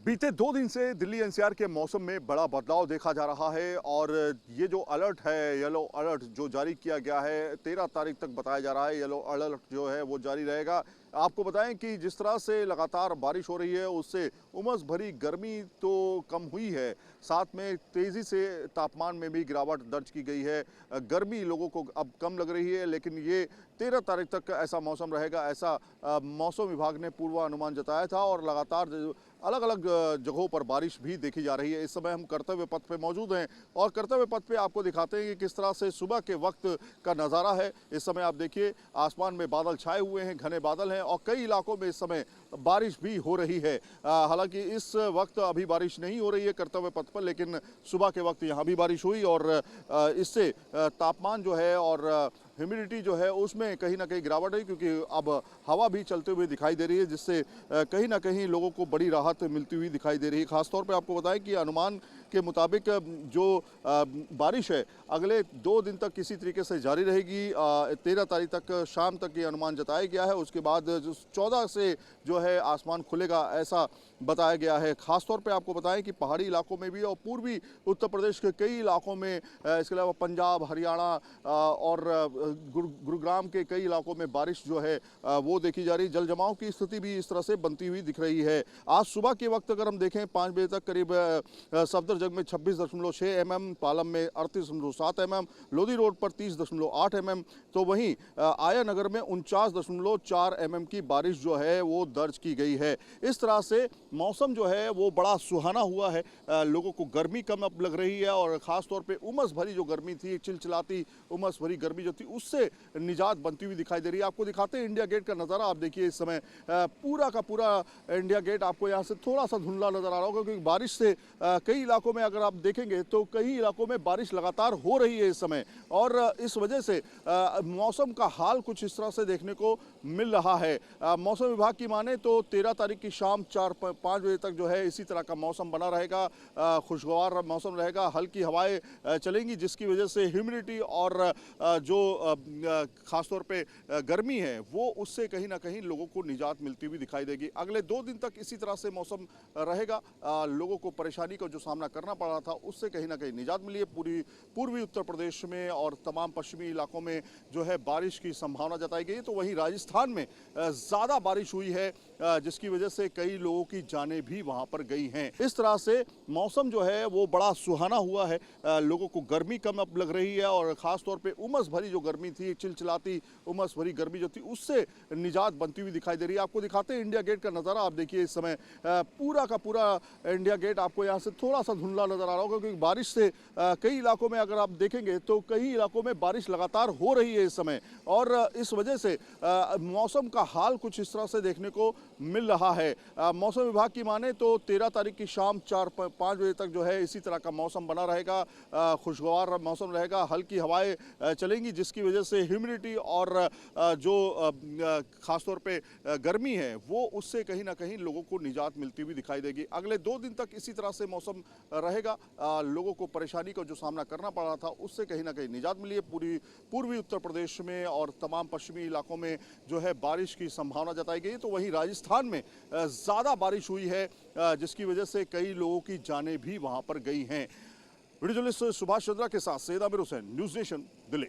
बीते 2 दिन से दिल्ली एनसीआर के मौसम में बड़ा बदलाव देखा जा रहा है और ये जो अलर्ट है, येलो अलर्ट जो जारी किया गया है, 13 तारीख तक बताया जा रहा है येलो अलर्ट जो है वो जारी रहेगा। आपको बताएं कि जिस तरह से लगातार बारिश हो रही है उससे उमस भरी गर्मी तो कम हुई है, साथ में तेज़ी से तापमान में भी गिरावट दर्ज की गई है। गर्मी लोगों को अब कम लग रही है, लेकिन ये 13 तारीख तक ऐसा मौसम रहेगा, ऐसा मौसम विभाग ने पूर्वानुमान जताया था और लगातार अलग अलग जगहों पर बारिश भी देखी जा रही है। इस समय हम कर्तव्य पथ पे मौजूद हैं और कर्तव्य पथ पे आपको दिखाते हैं कि किस तरह से सुबह के वक्त का नज़ारा है। इस समय आप देखिए आसमान में बादल छाए हुए हैं, घने बादल हैं और कई इलाकों में इस समय बारिश भी हो रही है। हालांकि इस वक्त अभी बारिश नहीं हो रही है कर्तव्य पथ पर, लेकिन सुबह के वक्त यहाँ भी बारिश हुई और इससे तापमान जो है और ह्यूमिडिटी जो है उसमें कहीं ना कहीं गिरावट है, क्योंकि अब हवा भी चलते हुए दिखाई दे रही है, जिससे कहीं ना कहीं लोगों को बड़ी राहत मिलती हुई दिखाई दे रही है। खासतौर पे आपको बताएं कि अनुमान के मुताबिक जो बारिश है अगले 2 दिन तक किसी तरीके से जारी रहेगी। 13 तारीख तक शाम तक ये अनुमान जताया गया है। उसके बाद 14 से जो है आसमान खुलेगा, ऐसा बताया गया है। खासतौर पे आपको बताएं कि पहाड़ी इलाकों में भी और पूर्वी उत्तर प्रदेश के कई इलाकों में, इसके अलावा पंजाब, हरियाणा और गुरुग्राम के कई इलाकों में बारिश जो है वो देखी जा रही। जल जमाव की स्थिति भी इस तरह से बनती हुई दिख रही है। आज सुबह के वक्त अगर हम देखें 5 बजे तक करीब सफदरजंग में 26.6 mm, पालम में 38.7 mm, लोधी रोड पर 30.8 mm, तो वहीं आया नगर में 49.4 mm की बारिश जो है वो दर्ज की गई है। इस तरह से मौसम जो है वो बड़ा सुहाना हुआ है। लोगों को गर्मी कम अब लग रही है और ख़ासतौर पे उमस भरी जो गर्मी थी, चिलचिलाती उमस भरी गर्मी जो थी, उससे निजात बनती हुई दिखाई दे रही है। आपको दिखाते हैं इंडिया गेट का नज़ारा। आप देखिए इस समय पूरा का पूरा इंडिया गेट आपको यहाँ से थोड़ा सा धुंधला नज़र आ रहा होगा, क्योंकि बारिश से कई इलाकों में अगर आप देखेंगे तो कई इलाकों में बारिश लगातार हो रही है इस समय, और इस वजह से मौसम का हाल कुछ इस तरह से देखने को मिल रहा है। मौसम विभाग की माने तो 13 तारीख की शाम 4-5 बजे तक जो है इसी तरह का मौसम बना रहेगा, खुशगवार मौसम रहेगा, हल्की हवाएं चलेंगी, जिसकी वजह से ह्यूमिडिटी और जो खासतौर पे गर्मी है वो उससे कहीं ना कहीं लोगों को निजात मिलती हुई दिखाई देगी। अगले 2 दिन तक इसी तरह से मौसम रहेगा। लोगों को परेशानी का जो सामना करना पड़ रहा था उससे कहीं ना कहीं निजात मिली है। पूर्वी उत्तर प्रदेश में और तमाम पश्चिमी इलाकों में जो है बारिश की संभावना जताई गई है। तो वहीं राजस्थान में ज़्यादा बारिश हुई है, जिसकी वजह से कई लोगों की जानें भी वहाँ पर गई हैं। इस तरह से मौसम जो है वो बड़ा सुहाना हुआ है। लोगों को गर्मी कम अब लग रही है और ख़ासतौर पे उमस भरी जो गर्मी थी, चिलचिलाती उमस भरी गर्मी जो थी, उससे निजात बनती हुई दिखाई दे रही है। आपको दिखाते हैं इंडिया गेट का नज़ारा। आप देखिए इस समय पूरा का पूरा इंडिया गेट आपको यहाँ से थोड़ा सा धुंधला नज़र आ रहा होगा, क्योंकि बारिश से कई इलाकों में अगर आप देखेंगे तो कई इलाकों में बारिश लगातार हो रही है इस समय, और इस वजह से मौसम का हाल कुछ इस तरह से देखने को मिल रहा है। मौसम विभाग की माने तो 13 तारीख की शाम 4-5 बजे तक जो है इसी तरह का मौसम बना रहेगा, खुशगवार मौसम रहेगा, हल्की हवाएं चलेंगी, जिसकी वजह से ह्यूमिडिटी और जो खासतौर पे गर्मी है वो उससे कहीं ना कहीं लोगों को निजात मिलती हुई दिखाई देगी। अगले 2 दिन तक इसी तरह से मौसम रहेगा। लोगों को परेशानी का जो सामना करना पड़ रहा था उससे कहीं ना कहीं निजात मिली है। पूर्वी उत्तर प्रदेश में और तमाम पश्चिमी इलाकों में जो है बारिश की संभावना जताई गई है। तो वहीं राजस्थान में ज़्यादा बारिश हुई है, जिसकी वजह से कई लोगों की जानें भी वहाँ पर गई हैं। वीडियो जर्नलिस्ट सुभाष चंद्रा के साथ सैयद आमिर हुसैन, न्यूज़ नेशन, दिल्ली।